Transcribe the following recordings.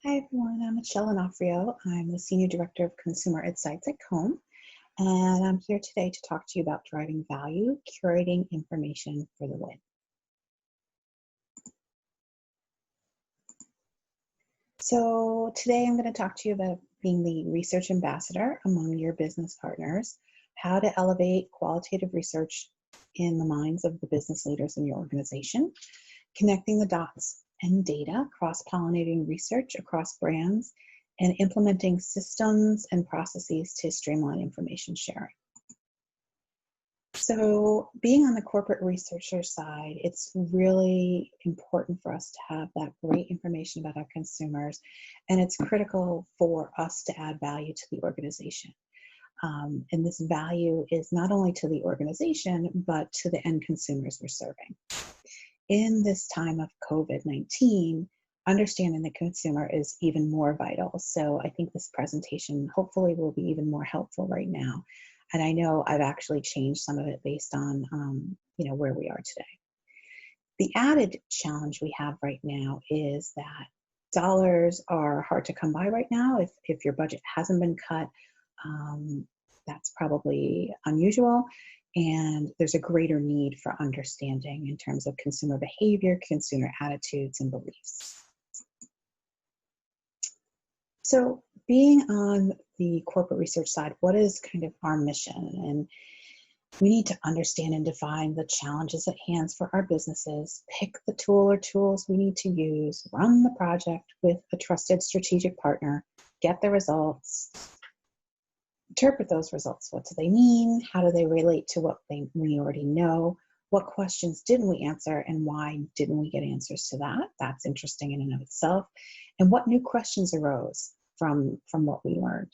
Hi everyone, I'm Michelle Onofrio. I'm the Senior Director of Consumer Insights at Combe, and I'm here today to talk to you about driving value, curating information for the win. So today I'm going to talk to you about being the research ambassador among your business partners, how to elevate qualitative research in the minds of the business leaders in your organization, connecting the dots and data, cross-pollinating research across brands, and implementing systems and processes to streamline information sharing. So being on the corporate researcher side, it's really important for us to have that great information about our consumers, and it's critical for us to add value to the organization. And this value is not only to the organization, but to the end consumers we're serving. In this time of COVID-19, understanding the consumer is even more vital. So I think this presentation hopefully will be even more helpful right now. And I know I've actually changed some of it based on where we are today. The added challenge we have right now is that dollars are hard to come by right now. If your budget hasn't been cut, that's probably unusual. And there's a greater need for understanding in terms of consumer behavior, consumer attitudes, and beliefs. So being on the corporate research side, what is kind of our mission? And we need to understand and define the challenges at hand for our businesses, pick the tool or tools we need to use, run the project with a trusted strategic partner, get the results, interpret those results. What do they mean? How do they relate to what we already know? What questions didn't we answer, and why didn't we get answers to that? That's interesting in and of itself. And what new questions arose from what we learned?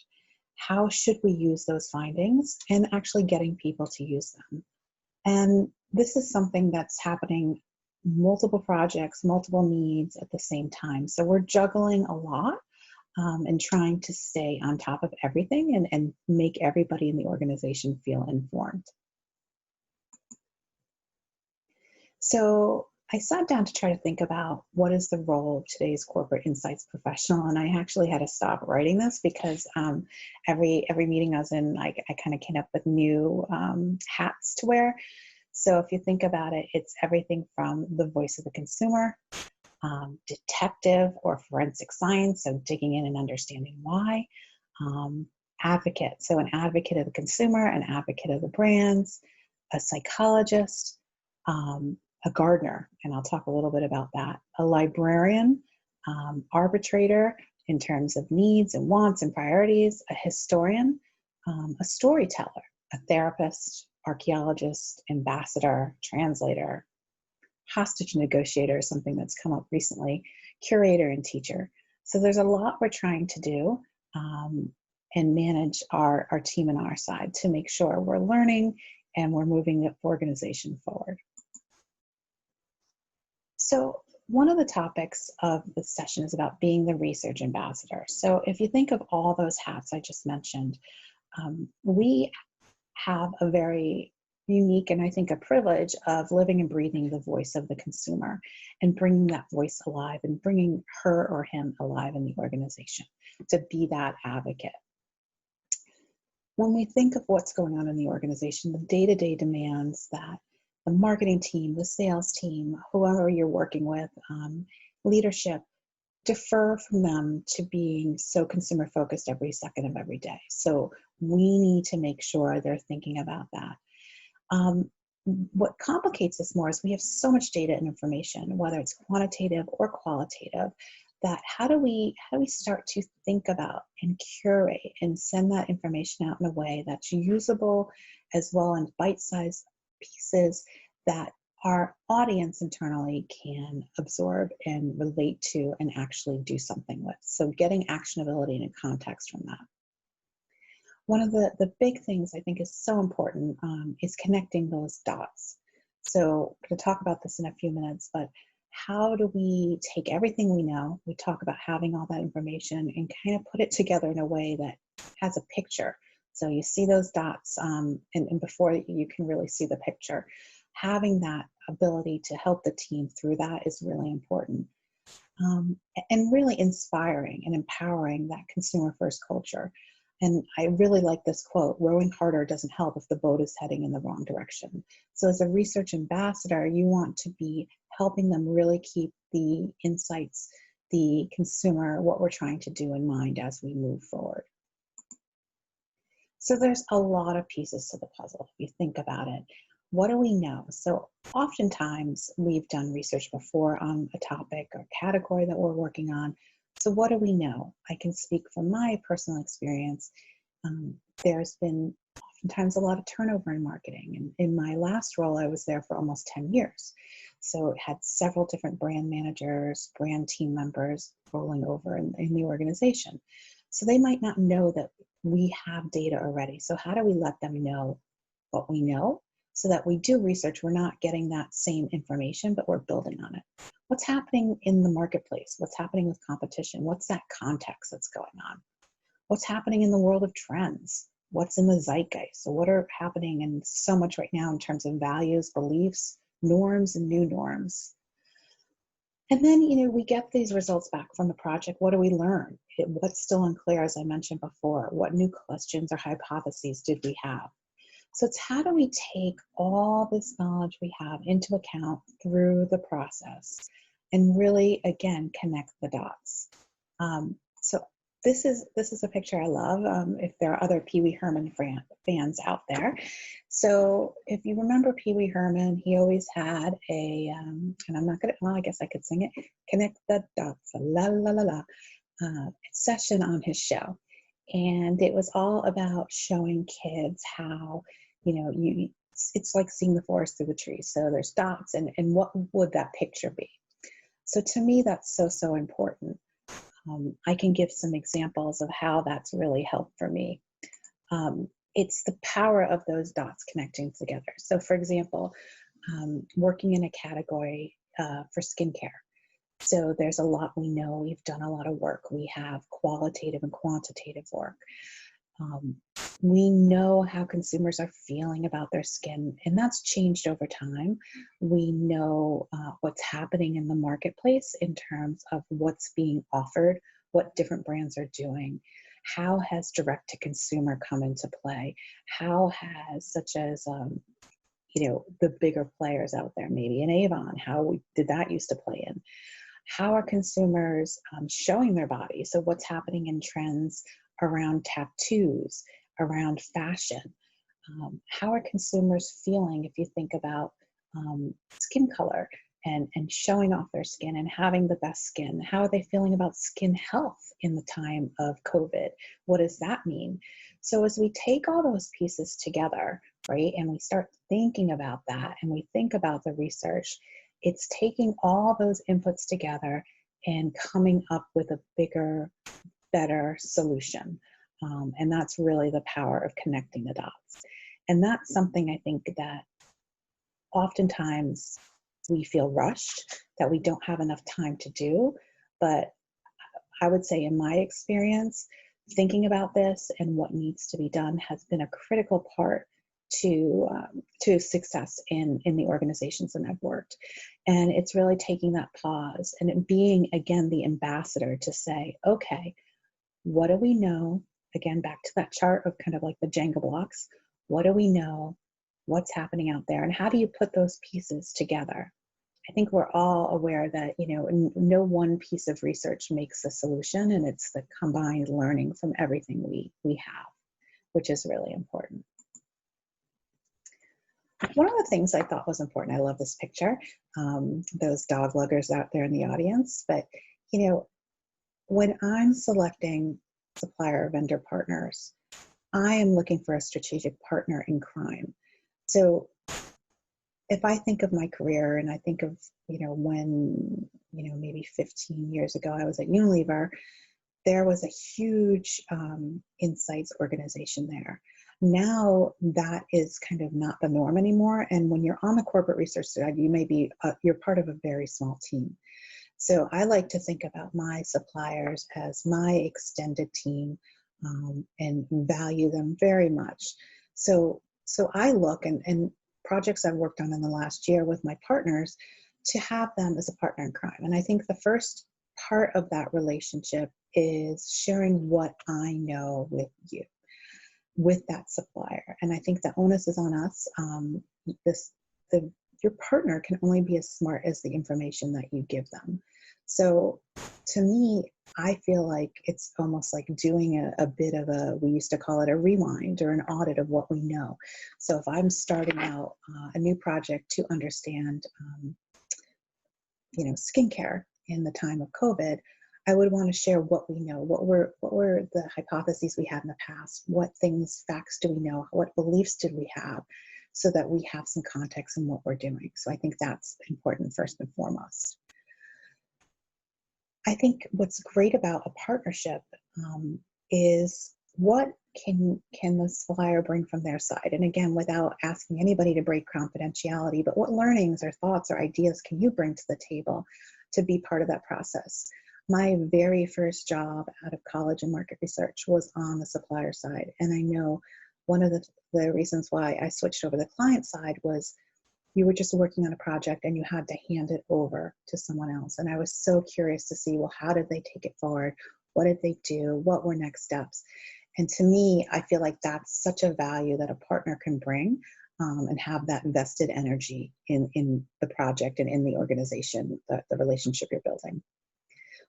How should we use those findings, and actually getting people to use them? And this is something that's happening, multiple projects, multiple needs at the same time. So we're juggling a lot. And trying to stay on top of everything and make everybody in the organization feel informed. So I sat down to try to think about what is the role of today's corporate insights professional, and I actually had to stop writing this because every meeting I was in, I kind of came up with new hats to wear. So if you think about it, it's everything from the voice of the consumer, detective or forensic science, so digging in and understanding why, advocate, so an advocate of the consumer, an advocate of the brands, a psychologist, a gardener, and I'll talk a little bit about that, a librarian, arbitrator in terms of needs and wants and priorities, a historian, a storyteller, a therapist, archaeologist, ambassador, translator, hostage negotiator, something that's come up recently, curator, and teacher. So there's a lot we're trying to do and manage our team and our side to make sure we're learning and we're moving the organization forward. So one of the topics of the session is about being the research ambassador. So if you think of all those hats I just mentioned, we have a very unique and I think a privilege of living and breathing the voice of the consumer and bringing that voice alive and bringing her or him alive in the organization to be that advocate. When we think of what's going on in the organization, the day-to-day demands that the marketing team, the sales team, whoever you're working with, leadership, defer from them to being so consumer focused every second of every day. So we need to make sure they're thinking about that. What complicates this more is we have so much data and information, whether it's quantitative or qualitative, that how do we start to think about and curate and send that information out in a way that's usable as well as bite-sized pieces that our audience internally can absorb and relate to and actually do something with. So getting actionability and context from that. One of the big things I think is so important is connecting those dots. So I'm going to talk about this in a few minutes, but how do we take everything we know, we talk about having all that information and kind of put it together in a way that has a picture. So you see those dots and before you can really see the picture. Having that ability to help the team through that is really important. and really inspiring and empowering that consumer first culture. And I really like this quote: rowing harder doesn't help if the boat is heading in the wrong direction. So as a research ambassador, you want to be helping them really keep the insights, the consumer, what we're trying to do in mind as we move forward. So there's a lot of pieces to the puzzle if you think about it. What do we know? So oftentimes we've done research before on a topic or category that we're working on. So what do we know? I can speak from my personal experience. There's been oftentimes a lot of turnover in marketing. And in my last role, I was there for almost 10 years. So it had several different brand managers, brand team members rolling over in the organization. So they might not know that we have data already. So how do we let them know what we know so that we do research? We're not getting that same information, but we're building on it. What's happening in the marketplace? What's happening with competition? What's that context that's going on? What's happening in the world of trends? What's in the zeitgeist? So what are happening in so much right now in terms of values, beliefs, norms, and new norms? And then, we get these results back from the project. What do we learn? What's still unclear, as I mentioned before? What new questions or hypotheses did we have? So it's how do we take all this knowledge we have into account through the process and really, again, connect the dots. So this is a picture I love. If there are other Wee Herman fans out there. So if you remember Wee Herman, he always had a, and I'm not going to, well, I guess I could sing it, connect the dots, la la la la, session on his show. And it was all about showing kids how, it's like seeing the forest through the trees. So there's dots, and what would that picture be? So to me, that's so important. I can give some examples of how that's really helped for me. It's the power of those dots connecting together. So for example, working in a category for skincare. So there's a lot we know. We've done a lot of work. We have qualitative and quantitative work. We know how consumers are feeling about their skin, and that's changed over time. We know what's happening in the marketplace in terms of what's being offered, what different brands are doing. How has direct to consumer come into play? How has, such as, the bigger players out there, maybe an Avon, did that used to play in? How are consumers showing their bodies? So what's happening in trends around tattoos, around fashion? How are consumers feeling if you think about skin color and showing off their skin and having the best skin? How are they feeling about skin health in the time of COVID? What does that mean? So as we take all those pieces together, right, and we start thinking about that and we think about the research, it's taking all those inputs together and coming up with a bigger, better solution. And that's really the power of connecting the dots. And that's something I think that oftentimes we feel rushed, that we don't have enough time to do. But I would say in my experience, thinking about this and what needs to be done has been a critical part to success in the organizations that I've worked. And it's really taking that pause and it being, again, the ambassador to say, okay, what do we know? Again, back to that chart of kind of like the Jenga blocks. What do we know? What's happening out there? And how do you put those pieces together? I think we're all aware that, no one piece of research makes the solution, and it's the combined learning from everything we have, which is really important. One of the things I thought was important, I love this picture, those dog luggers out there in the audience, but, when I'm selecting supplier or vendor partners, I am looking for a strategic partner in crime. So if I think of my career and I think of, when, maybe 15 years ago, I was at Unilever, there was a huge insights organization there. Now that is kind of not the norm anymore. And when you're on the corporate research side, you may be, you're part of a very small team. So I like to think about my suppliers as my extended team and value them very much. So I look and projects I've worked on in the last year with my partners to have them as a partner in crime. And I think the first part of that relationship is sharing what I know with you, with that supplier. And I think the onus is on us. This the Your partner can only be as smart as the information that you give them. So to me, I feel like it's almost like doing a bit of we used to call it a rewind or an audit of what we know. So if I'm starting out a new project to understand, skincare in the time of COVID, I would want to share what we know, what were the hypotheses we had in the past, what facts do we know, what beliefs did we have, so that we have some context in what we're doing. So I think that's important first and foremost. I think what's great about a partnership is what can the supplier bring from their side? And again, without asking anybody to break confidentiality, but what learnings or thoughts or ideas can you bring to the table to be part of that process? My very first job out of college in market research was on the supplier side. And I know one of the reasons why I switched over to the client side was you were just working on a project and you had to hand it over to someone else. And I was so curious to see, well, how did they take it forward? What did they do? What were next steps? And to me, I feel like that's such a value that a partner can bring, and have that vested energy in the project and in the organization, the relationship you're building.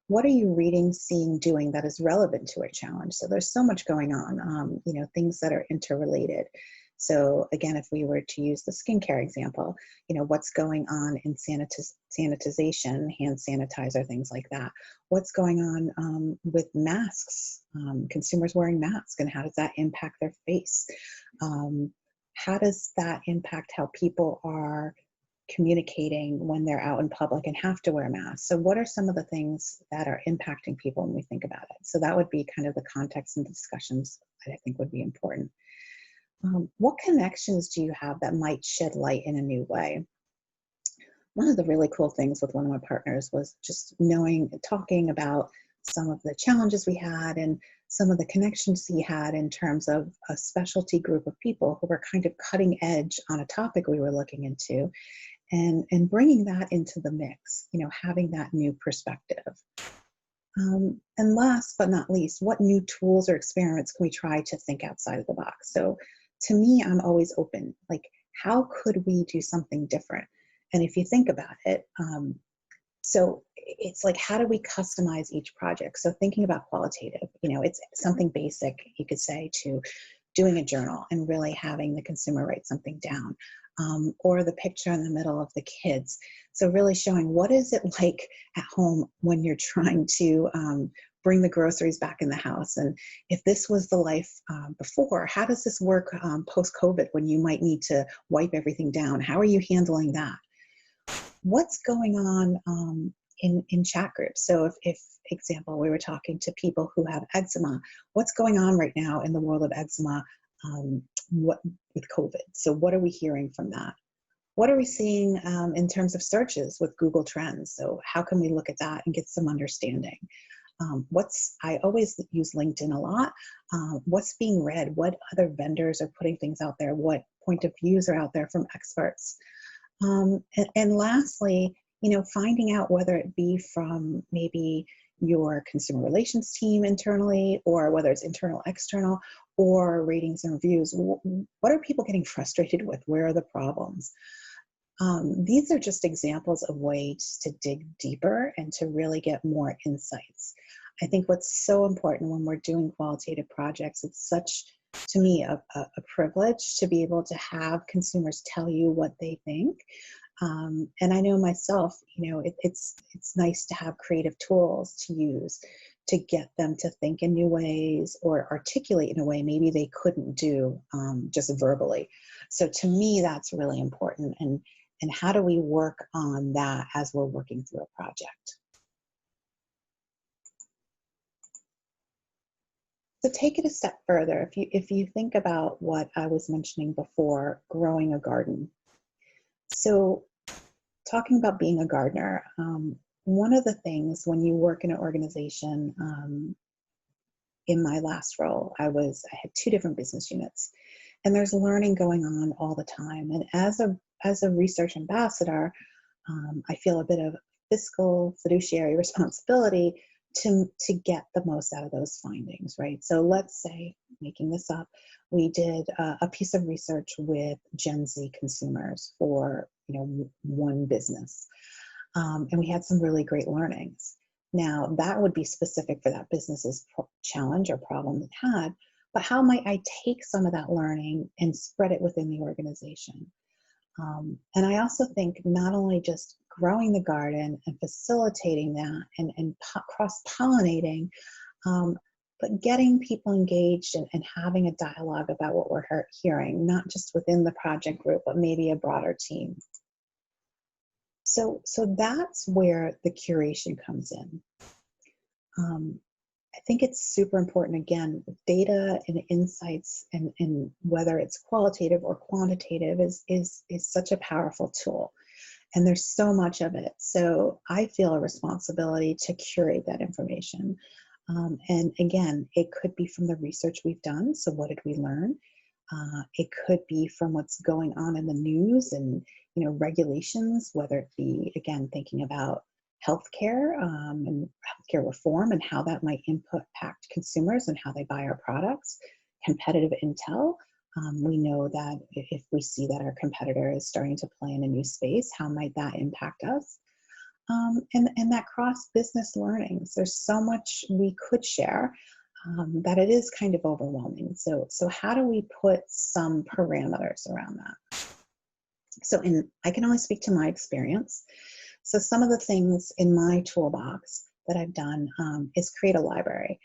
What are you reading, seeing, doing that is relevant to a challenge? So there's so much going on, things that are interrelated. So again, if we were to use the skincare example, what's going on in sanitization, hand sanitizer, things like that. What's going on with masks, consumers wearing masks, and how does that impact their face? How does that impact how people are communicating when they're out in public and have to wear masks? So what are some of the things that are impacting people when we think about it? So that would be kind of the context and discussions that I think would be important. What connections do you have that might shed light in a new way? One of the really cool things with one of my partners was just talking about some of the challenges we had and some of the connections he had in terms of a specialty group of people who were kind of cutting edge on a topic we were looking into, and bringing that into the mix, having that new perspective. And last but not least, what new tools or experiments can we try to think outside of the box? So to me, I'm always open. Like, how could we do something different? And if you think about it, so it's like, how do we customize each project? So thinking about qualitative, it's something basic, you could say, to doing a journal and really having the consumer write something down, or the picture in the middle of the kids. So really showing what is it like at home when you're trying to bring the groceries back in the house. And if this was the life before, how does this work post-COVID when you might need to wipe everything down? How are you handling that? What's going on in chat groups? So if example, we were talking to people who have eczema, what's going on right now in the world of eczema with COVID? So what are we hearing from that? What are we seeing in terms of searches with Google Trends? So how can we look at that and get some understanding? I always use LinkedIn a lot. What's being read? What other vendors are putting things out there? What point of views are out there from experts? And lastly, finding out whether it be from maybe your consumer relations team internally, or whether it's internal, external, or ratings and reviews. What are people getting frustrated with? Where are the problems? These are just examples of ways to dig deeper and to really get more insights. I think what's so important when we're doing qualitative projects, it's such, to me, a privilege to be able to have consumers tell you what they think. And I know myself, it's nice to have creative tools to use to get them to think in new ways or articulate in a way maybe they couldn't do just verbally. So to me, that's really important. And how do we work on that as we're working through a project? So take it a step further. If you think about what I was mentioning before, growing a garden. So talking about being a gardener, one of the things when you work in an organization, in my last role, I had 2 different business units, and there's learning going on all the time. And as a research ambassador, I feel a bit of fiscal fiduciary responsibility to get the most out of those findings, right? So let's say, making this up, we did a piece of research with Gen Z consumers for, one business, and we had some really great learnings. Now that would be specific for that business's challenge or problem it had, but how might I take some of that learning and spread it within the organization? And I also think not only just growing the garden and facilitating that and cross-pollinating, but getting people engaged and having a dialogue about what we're hearing, not just within the project group, but maybe a broader team. So that's where the curation comes in. I think it's super important, again, data and insights, and whether it's qualitative or quantitative is such a powerful tool. And there's so much of it. So I feel a responsibility to curate that information. And again, it could be from the research we've done. So what did we learn? It could be from what's going on in the news and, regulations, whether it be, again, thinking about healthcare and healthcare reform and how that might impact consumers and how they buy our products, competitive intel. We know that if we see that our competitor is starting to play in a new space, how might that impact us? And that cross-business learnings. There's so much we could share that it is kind of overwhelming. So how do we put some parameters around that? So I can only speak to my experience. So some of the things in my toolbox that I've done is create a library.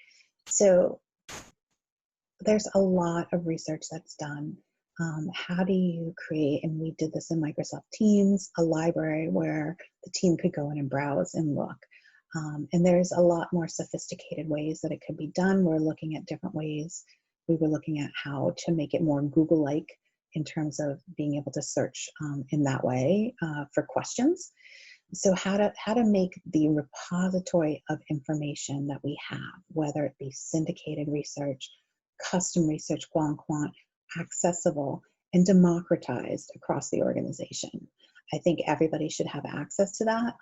So there's a lot of research that's done. How do you create, and we did this in Microsoft Teams, a library where the team could go in and browse and look. And there's a lot more sophisticated ways that it could be done. We're looking at different ways. We were looking at how to make it more Google-like in terms of being able to search in that way for questions. So how to make the repository of information that we have, whether it be syndicated research, custom research, quant, accessible and democratized across the organization. I think everybody should have access to that.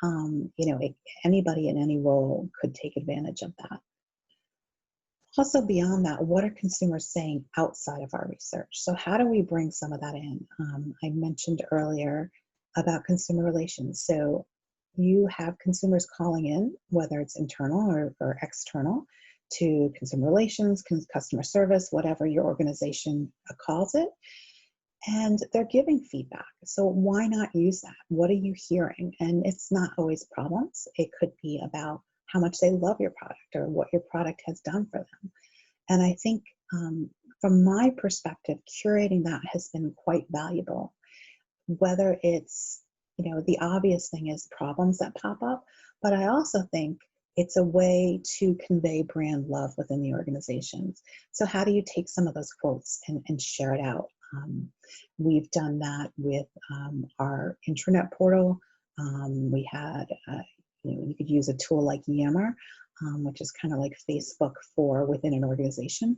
Anybody in any role could take advantage of that. Also beyond that, what are consumers saying outside of our research? So how do we bring some of that in? I mentioned earlier about consumer relations. So you have consumers calling in, whether it's internal or external, to consumer relations, customer service, whatever your organization calls it. And they're giving feedback. So why not use that? What are you hearing? And it's not always problems. It could be about how much they love your product or what your product has done for them. And I think from my perspective, curating that has been quite valuable. Whether it's, the obvious thing is problems that pop up, but I also think it's a way to convey brand love within the organizations. So how do you take some of those quotes and share it out? We've done that with our intranet portal. We had, you could use a tool like Yammer, which is kind of like Facebook for within an organization.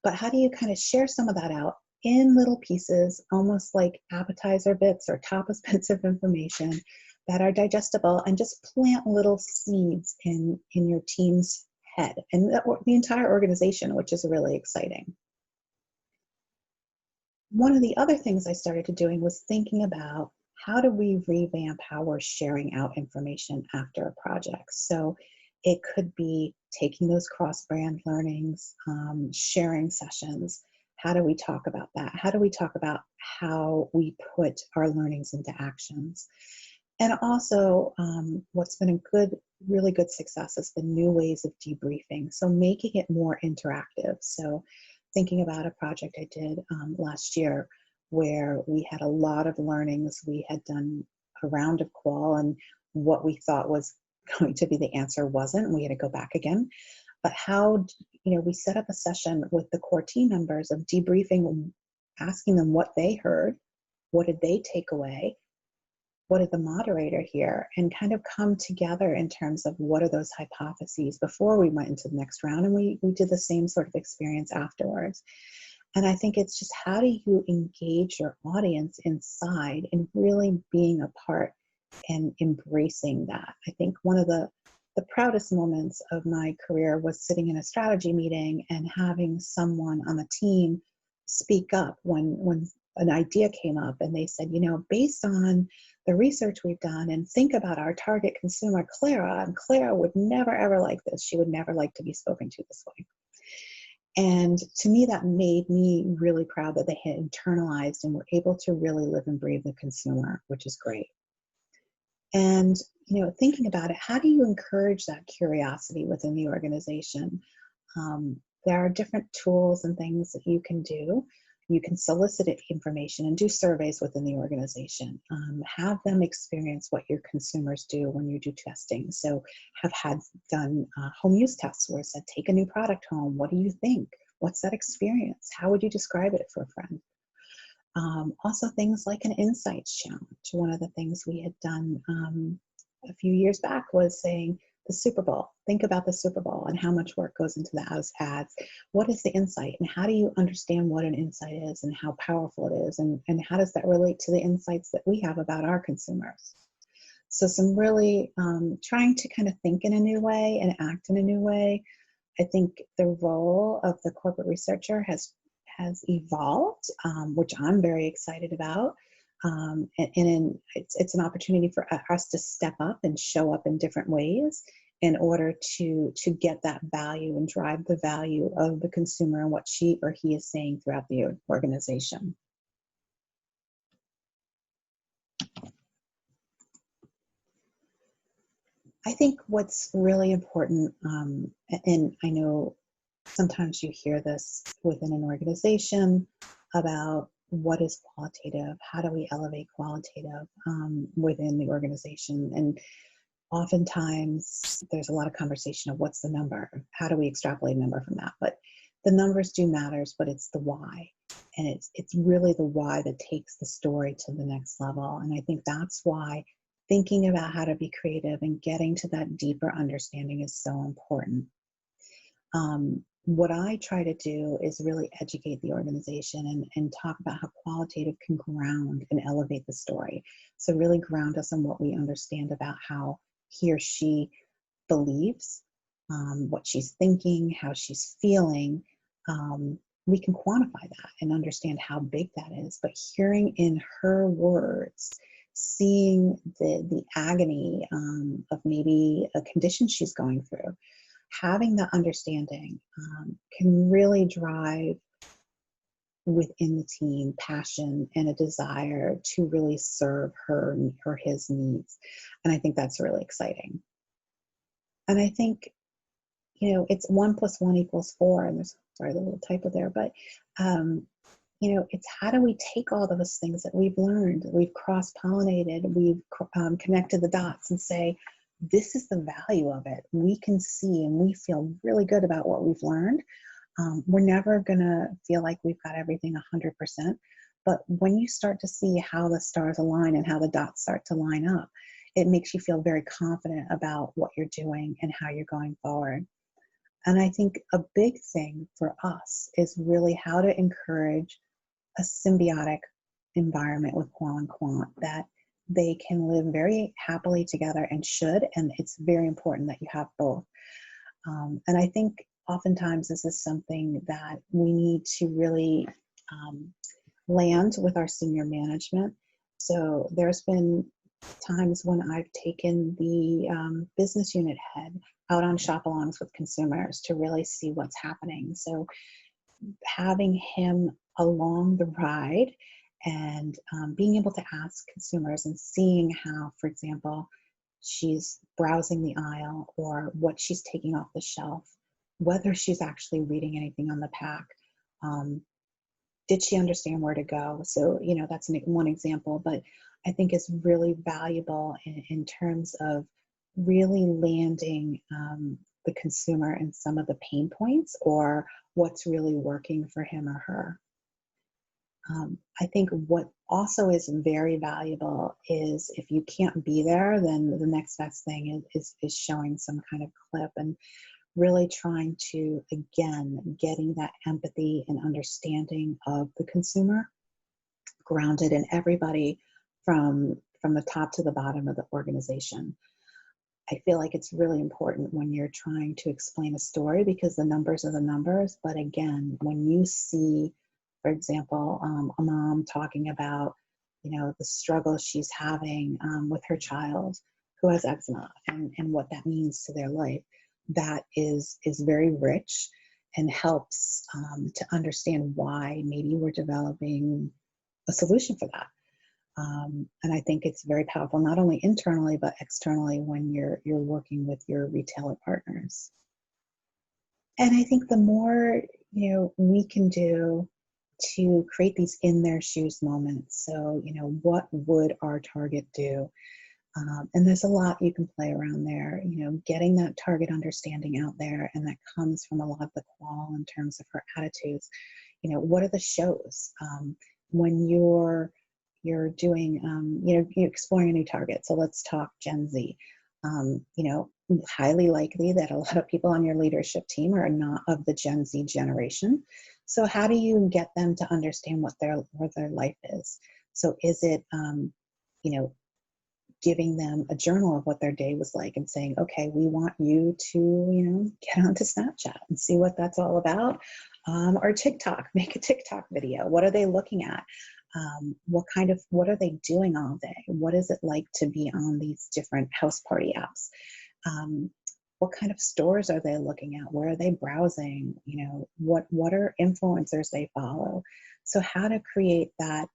But how do you kind of share some of that out in little pieces, almost like appetizer bits or tapas bits of information that are digestible, and just plant little seeds in your team's head and the entire organization, which is really exciting. One of the other things I started doing was thinking about how do we revamp how we're sharing out information after a project. So it could be taking those cross-brand learnings, sharing sessions. How do we talk about that? How do we talk about how we put our learnings into actions? And also, what's been a really good success has been new ways of debriefing. So making it more interactive. So thinking about a project I did last year where we had a lot of learnings. We had done a round of qual, and what we thought was going to be the answer wasn't. We had to go back again. But how, we set up a session with the core team members of debriefing, asking them what they heard, what did they take away, what did the moderator hear, and kind of come together in terms of what are those hypotheses before we went into the next round. And we did the same sort of experience afterwards. And I think it's just how do you engage your audience inside and really being a part and embracing that. I think one of the proudest moments of my career was sitting in a strategy meeting and having someone on the team speak up when an idea came up, and they said, based on the research we've done, and think about our target consumer, Clara, and Clara would never ever like this. She would never like to be spoken to this way. And to me, that made me really proud that they had internalized and were able to really live and breathe the consumer, which is great. And, thinking about it, how do you encourage that curiosity within the organization? There are different tools and things that you can do. You can solicit information and do surveys within the organization. Have them experience what your consumers do when you do testing. So have done home use tests where it said, take a new product home. What do you think? What's that experience? How would you describe it for a friend? Also things like an insights challenge. One of the things we had done a few years back was saying the Super Bowl. Think about the Super Bowl and how much work goes into those ads. What is the insight, and how do you understand what an insight is and how powerful it is, and how does that relate to the insights that we have about our consumers? So some really trying to kind of think in a new way and act in a new way. I think the role of the corporate researcher has evolved, which I'm very excited about. It's an opportunity for us to step up and show up in different ways in order to get that value and drive the value of the consumer and what she or he is saying throughout the organization. I think what's really important, and I know sometimes you hear this within an organization about what is qualitative, how do we elevate qualitative within the organization, and oftentimes there's a lot of conversation of what's the number, how do we extrapolate a number from that, but the numbers do matters, but it's the why, and it's really the why that takes the story to the next level. And I think that's why thinking about how to be creative and getting to that deeper understanding is so important. What I try to do is really educate the organization and talk about how qualitative can ground and elevate the story. So really ground us in what we understand about how he or she believes, what she's thinking, how she's feeling. We can quantify that and understand how big that is, but hearing in her words, seeing the agony of maybe a condition she's going through, having that understanding can really drive within the team passion and a desire to really serve her or his needs. And I think that's really exciting. And I think, it's 1 + 1 = 4, and there's, sorry, the little typo there, but it's how do we take all those things that we've learned, we've cross-pollinated, we've connected the dots and say, this is the value of it. We can see and we feel really good about what we've learned. We're never gonna feel like we've got everything 100%, but when you start to see how the stars align and how the dots start to line up, it makes you feel very confident about what you're doing and how you're going forward. And I think a big thing for us is really how to encourage a symbiotic environment with qual and quant, that they can live very happily together and should, and it's very important that you have both. And I think oftentimes this is something that we need to really land with our senior management. So there's been times when I've taken the business unit head out on shop-alongs with consumers to really see what's happening. So having him along the ride and being able to ask consumers and seeing how, for example, she's browsing the aisle or what she's taking off the shelf, whether she's actually reading anything on the pack. Did she understand where to go? So, that's one example, but I think it's really valuable in terms of really landing the consumer in some of the pain points or what's really working for him or her. I think what also is very valuable is if you can't be there, then the next best thing is showing some kind of clip and really trying to, again, getting that empathy and understanding of the consumer grounded in everybody from from the top to the bottom of the organization. I feel like it's really important when you're trying to explain a story, because the numbers are the numbers. But again, when you see, for example, a mom talking about, the struggle she's having with her child who has eczema, and what that means to their life, that is very rich and helps to understand why maybe we're developing a solution for that. And I think it's very powerful, not only internally, but externally when you're working with your retailer partners. And I think the more, we can do to create these in their shoes moments. So, what would our target do? And there's a lot you can play around there, getting that target understanding out there. And that comes from a lot of the qual in terms of her attitudes. What are the shows? When you're doing, you're exploring a new target. So let's talk Gen Z. Highly likely that a lot of people on your leadership team are not of the Gen Z generation. So how do you get them to understand what their life is? So is it, giving them a journal of what their day was like and saying, okay, we want you to, get onto Snapchat and see what that's all about. Or TikTok, make a TikTok video. What are they looking at? What are they doing all day? What is it like to be on these different house party apps? What kind of stores are they looking at? Where are they browsing? What are influencers they follow? So how to create that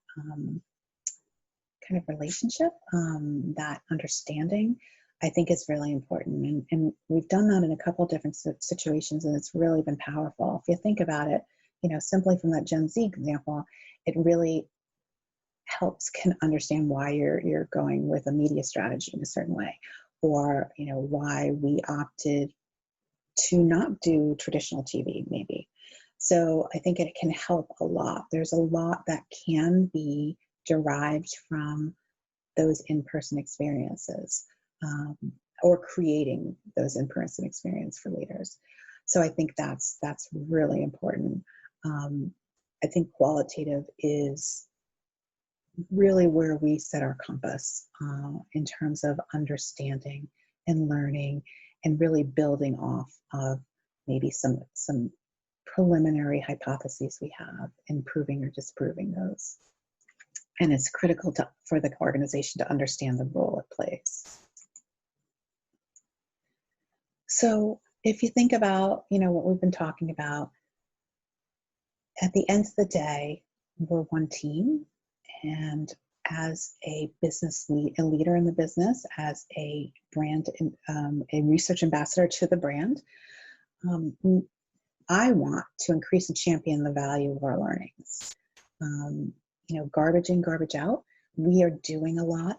kind of relationship, that understanding, I think is really important. And we've done that in a couple of different situations, and it's really been powerful. If you think about it, simply from that Gen Z example, it really helps can understand why you're going with a media strategy in a certain way, or why we opted to not do traditional TV maybe. So I think it can help a lot. There's a lot that can be derived from those in-person experiences, or creating those in-person experiences for leaders. So I think that's really important. I think qualitative is really where we set our compass in terms of understanding and learning, and really building off of maybe some preliminary hypotheses we have, and proving or disproving those. And it's critical for the organization to understand the role it plays. So if you think about, what we've been talking about, at the end of the day, we're one team. And as a leader in the business, as a brand, a research ambassador to the brand, I want to increase and champion the value of our learnings. Garbage in, garbage out. We are doing a lot.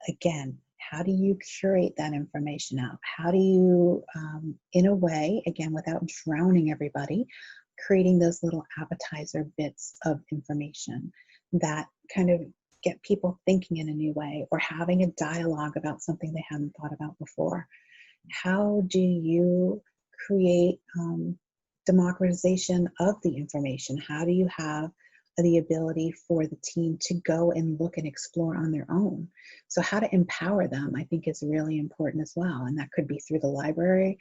Again, how do you curate that information out? How do you, in a way, again, without drowning everybody, creating those little appetizer bits of information that kind of get people thinking in a new way, or having a dialogue about something they hadn't thought about before? How do you create democratization of the information? How do you have the ability for the team to go and look and explore on their own? So how to empower them, I think, is really important as well. And that could be through the library.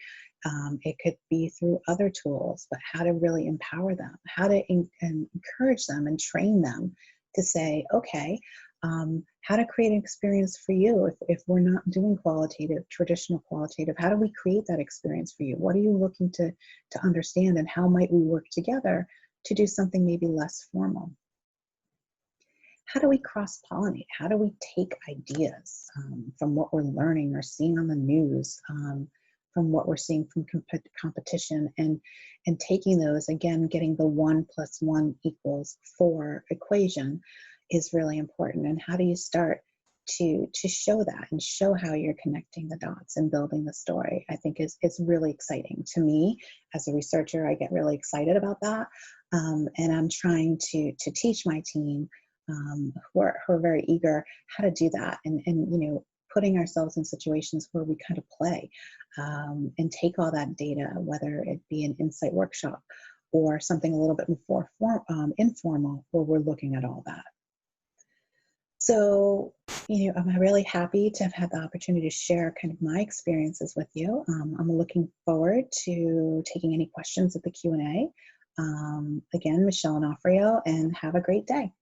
It could be through other tools, but how to really empower them, how to encourage them and train them to say, okay, how to create an experience for you if we're not doing traditional qualitative, how do we create that experience for you? What are you looking to understand, and how might we work together to do something maybe less formal? How do we cross-pollinate? How do we take ideas from what we're learning or seeing on the news, from what we're seeing from competition, and taking those, again, getting the 1 + 1 = 4 equation is really important. And how do you start to show that and show how you're connecting the dots and building the story? I think it's really exciting. To me, as a researcher, I get really excited about that. And I'm trying to teach my team who are very eager how to do that, and putting ourselves in situations where we kind of play and take all that data, whether it be an insight workshop or something a little bit more informal, where we're looking at all that. So, I'm really happy to have had the opportunity to share kind of my experiences with you. I'm looking forward to taking any questions at the Q&A. Again, Michelle Onofrio, and have a great day.